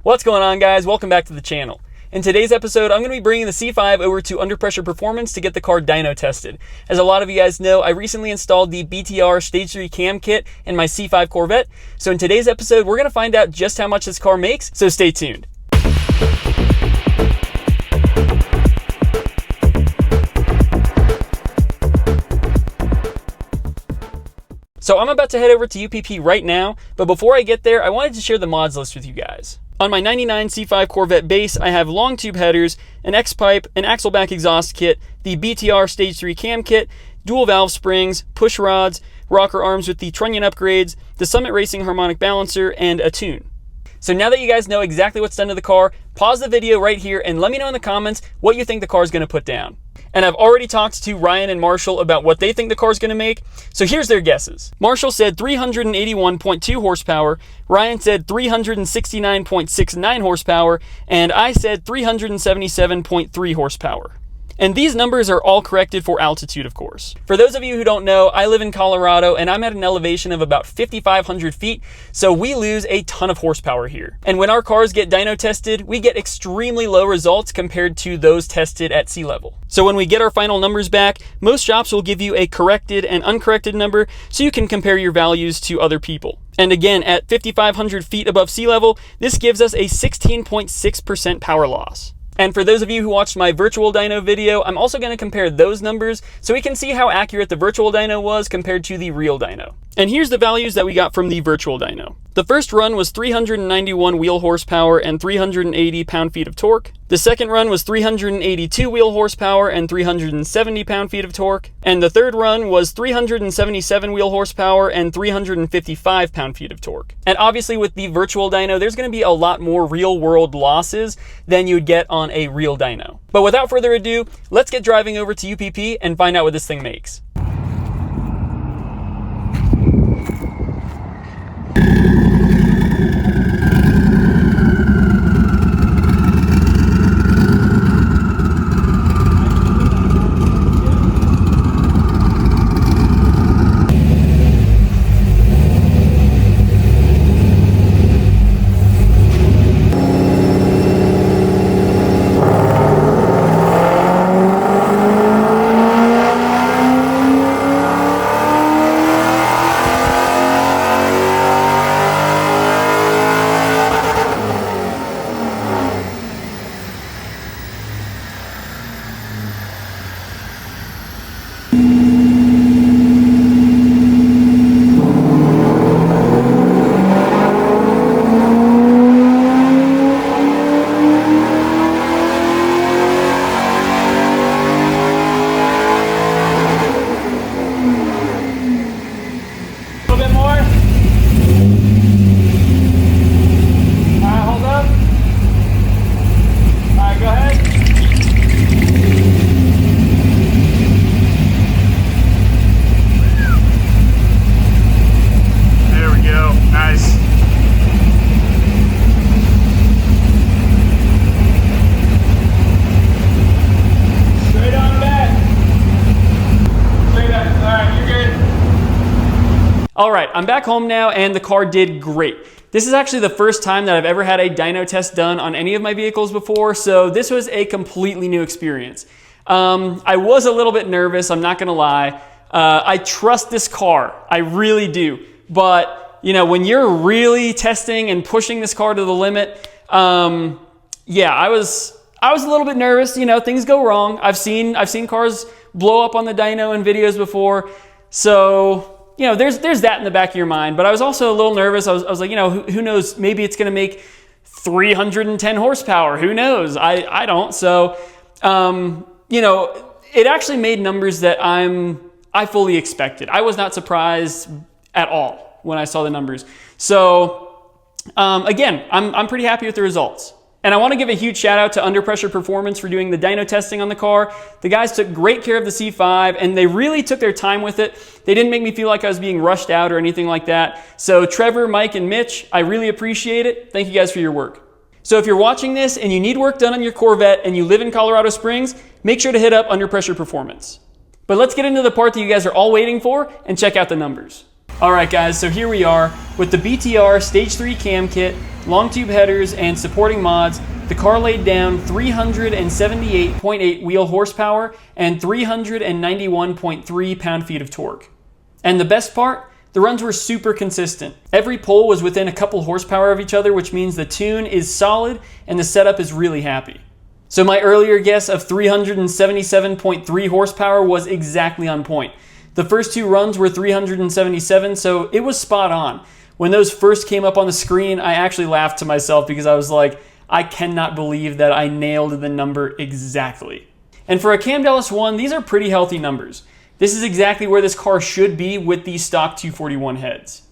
What's going on, guys? Welcome back to the channel. In today's episode, I'm going to be bringing the C5 over to Under Pressure Performance to get the car dyno tested. As a lot of you guys know, I recently installed the BTR Stage 3 cam kit in my C5 Corvette. So in today's episode, we're going to find out just how much this car makes, so stay tuned. So I'm about to head over to UPP right now, but before I get there, I wanted to share the mods list with you guys. On my 99 C5 Corvette base, I have long tube headers, an X-pipe, an axle back exhaust kit, the BTR Stage 3 cam kit, dual valve springs, push rods, rocker arms with the trunnion upgrades, the Summit Racing harmonic balancer, and a tune. So now that you guys know exactly what's done to the car, pause the video right here and let me know in the comments what you think the car is going to put down. And I've already talked to Ryan and Marshall about what they think the car is going to make, so here's their guesses. Marshall said 381.2 horsepower, Ryan said 369.69 horsepower, and I said 377.3 horsepower. And these numbers are all corrected for altitude, of course. For those of you who don't know, I live in Colorado and I'm at an elevation of about 5,500 feet, so we lose a ton of horsepower here. And when our cars get dyno tested, we get extremely low results compared to those tested at sea level. So when we get our final numbers back, most shops will give you a corrected and uncorrected number so you can compare your values to other people. And again, at 5,500 feet above sea level, this gives us a 16.6% power loss. And for those of you who watched my virtual dyno video, I'm also going to compare those numbers so we can see how accurate the virtual dyno was compared to the real dyno. And here's the values that we got from the virtual dyno. The first run was 391 wheel horsepower and 380 pound-feet of torque. The second run was 382 wheel horsepower and 370 pound-feet of torque. And the third run was 377 wheel horsepower and 355 pound-feet of torque. And obviously with the virtual dyno, there's going to be a lot more real-world losses than you'd get on a real dyno. But without further ado, let's get driving over to UPP and find out what this thing makes. All right, I'm back home now and the car did great. This is actually the first time that I've ever had a dyno test done on any of my vehicles before, so this was a completely new experience. I was a little bit nervous, I'm not gonna lie. I trust this car, I really do. But you know, when you're really testing and pushing this car to the limit, yeah, I was a little bit nervous. You know, things go wrong. I've seen cars blow up on the dyno in videos before, so you know, there's that in the back of your mind. But I was also a little nervous. I was like, you know, who knows? Maybe it's going to make 310 horsepower. Who knows? I don't. So, you know, it actually made numbers that I fully expected. I was not surprised at all when I saw the numbers. So, again, I'm pretty happy with the results. And I want to give a huge shout out to Under Pressure Performance for doing the dyno testing on the car. The guys took great care of the C5 and they really took their time with it. They didn't make me feel like I was being rushed out or anything like that. So Trevor, Mike, and Mitch, I really appreciate it. Thank you guys for your work. So if you're watching this and you need work done on your Corvette and you live in Colorado Springs, make sure to hit up Under Pressure Performance. But let's get into the part that you guys are all waiting for and check out the numbers. Alright guys, so here we are with the BTR Stage 3 cam kit, long tube headers, and supporting mods. The car laid down 378.8 wheel horsepower and 391.3 pound-feet of torque. And the best part? The runs were super consistent. Every pole was within a couple horsepower of each other, which means the tune is solid and the setup is really happy. So my earlier guess of 377.3 horsepower was exactly on point. The first two runs were 377, so it was spot on. When those first came up on the screen, I actually laughed to myself because I was like, I cannot believe that I nailed the number exactly. And for a cammed LS1, these are pretty healthy numbers. This is exactly where this car should be with the stock 241 heads.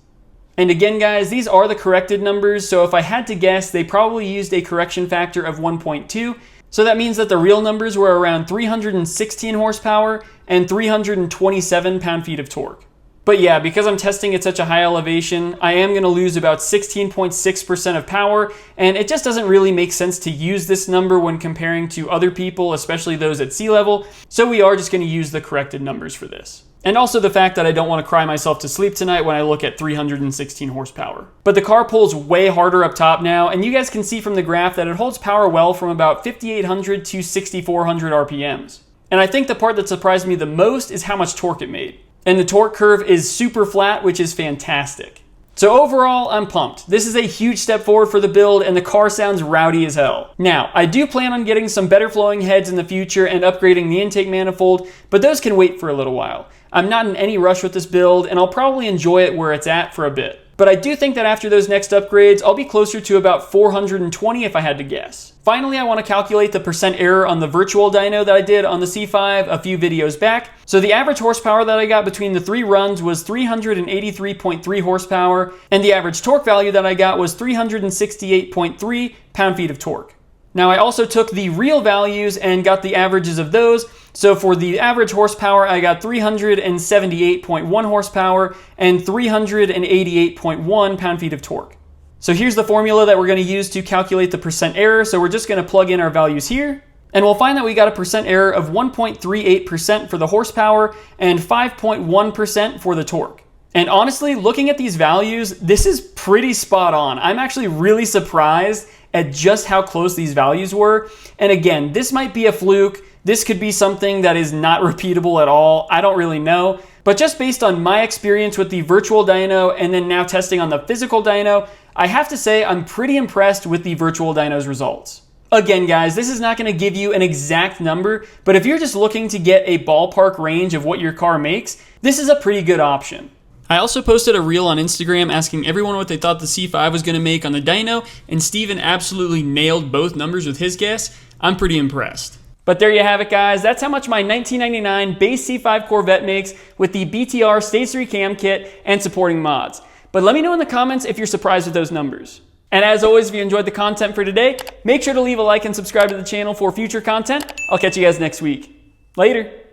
And again guys, these are the corrected numbers, so if I had to guess, they probably used a correction factor of 1.2, so that means that the real numbers were around 316 horsepower and 327 pound-feet of torque. But yeah, because I'm testing at such a high elevation, I am going to lose about 16.6% of power, and it just doesn't really make sense to use this number when comparing to other people, especially those at sea level, so we are just going to use the corrected numbers for this. And also the fact that I don't want to cry myself to sleep tonight when I look at 316 horsepower. But the car pulls way harder up top now, and you guys can see from the graph that it holds power well from about 5,800 to 6,400 RPMs. And I think the part that surprised me the most is how much torque it made. And the torque curve is super flat, which is fantastic. So overall, I'm pumped. This is a huge step forward for the build, and the car sounds rowdy as hell. Now, I do plan on getting some better flowing heads in the future and upgrading the intake manifold, but those can wait for a little while. I'm not in any rush with this build, and I'll probably enjoy it where it's at for a bit. But I do think that after those next upgrades, I'll be closer to about 420 if I had to guess. Finally, I want to calculate the percent error on the virtual dyno that I did on the C5 a few videos back. So the average horsepower that I got between the three runs was 383.3 horsepower, and the average torque value that I got was 368.3 pound-feet of torque. Now I also took the real values and got the averages of those. So for the average horsepower, I got 378.1 horsepower and 388.1 pound-feet of torque. So here's the formula that we're going to use to calculate the percent error. So we're just going to plug in our values here, and we'll find that we got a percent error of 1.38% for the horsepower and 5.1% for the torque. And honestly, looking at these values, this is pretty spot on. I'm actually really surprised at just how close these values were. And again, this might be a fluke. This could be something that is not repeatable at all. I don't really know. But just based on my experience with the virtual dyno and then now testing on the physical dyno, I have to say I'm pretty impressed with the virtual dyno's results. Again, guys, this is not going to give you an exact number, but if you're just looking to get a ballpark range of what your car makes, this is a pretty good option. I also posted a reel on Instagram asking everyone what they thought the C5 was going to make on the dyno, and Steven absolutely nailed both numbers with his guess. I'm pretty impressed. But there you have it, guys. That's how much my 1999 base C5 Corvette makes with the BTR Stage 3 cam kit and supporting mods. But let me know in the comments if you're surprised with those numbers. And as always, if you enjoyed the content for today, make sure to leave a like and subscribe to the channel for future content. I'll catch you guys next week. Later.